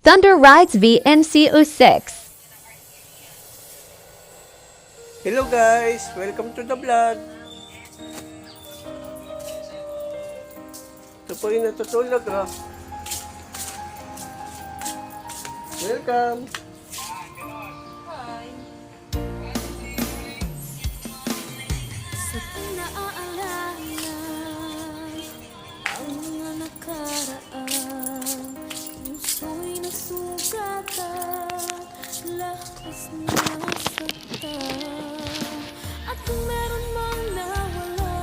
Thunder Rides VNCO6. Hello guys! Welcome to the vlog! Ito po yung natutulog, ha? Welcome! Sa pinaalala ang mga nakaraan, puso'y nasugatan, lakas nasaktan. At kung meron mang nawala,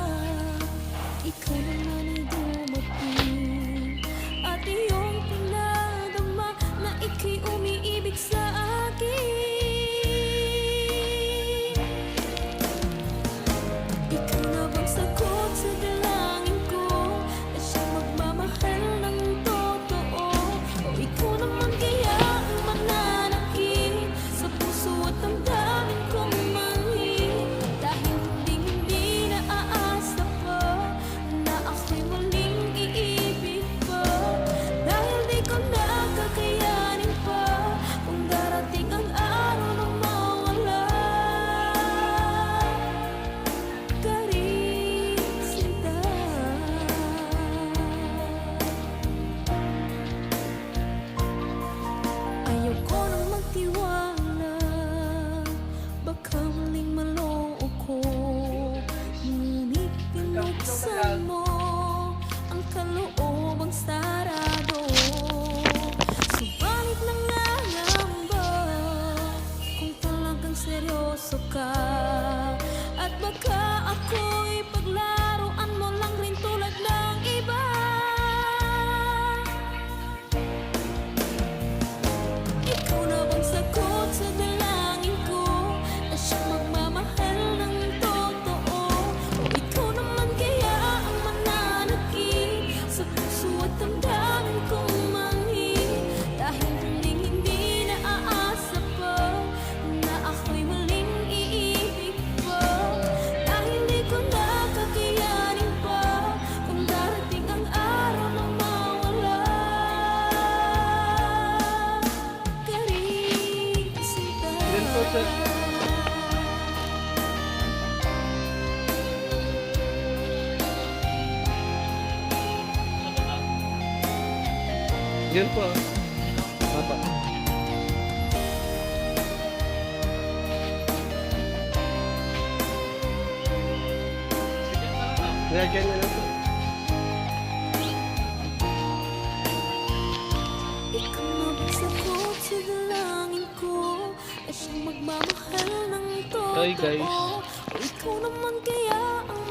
ikaw naman ay dumating. At iyong pinadama na ika'y umiibig sa akin. Ikaw na bang sagot sa dalangin ko, na siyang magmamahal ng totoo? O ikaw naman kaya ang mananakit sa puso at damdamin kong manhid? Dahil hindi na aasa pa na ako'y muling iibig pa. Dahil di ko na kakayanin pa kung darating ang araw na mawala. Karisita, ayoko nang magtiwala, baka muling maloo ko. Ngunit pinuksan mo ang kaloobang sarado. Subalit nangangamba kung talagang seryoso ka, at baka ako'y paglaruan mo lang rin tulad ng iba. Ikaw na bang sagot sa dalangin ko, na siyang magmamahal ng totoo? O ikaw naman kaya ang mananakit sa puso at damdamin kong manhid? Dahil hindi na aasa pa na ako'y muling iibig pa. Dahil di ko na kakayanin pa kung darating ang araw na mawala. Karisita, Ilan po, sir? Yan po, ah. Papa. Lagyan na lang po. ikaw na bang sagot sa dalangin ko, na siyang magmamahal ng totoo? Hi, guys. O ikaw naman kaya ang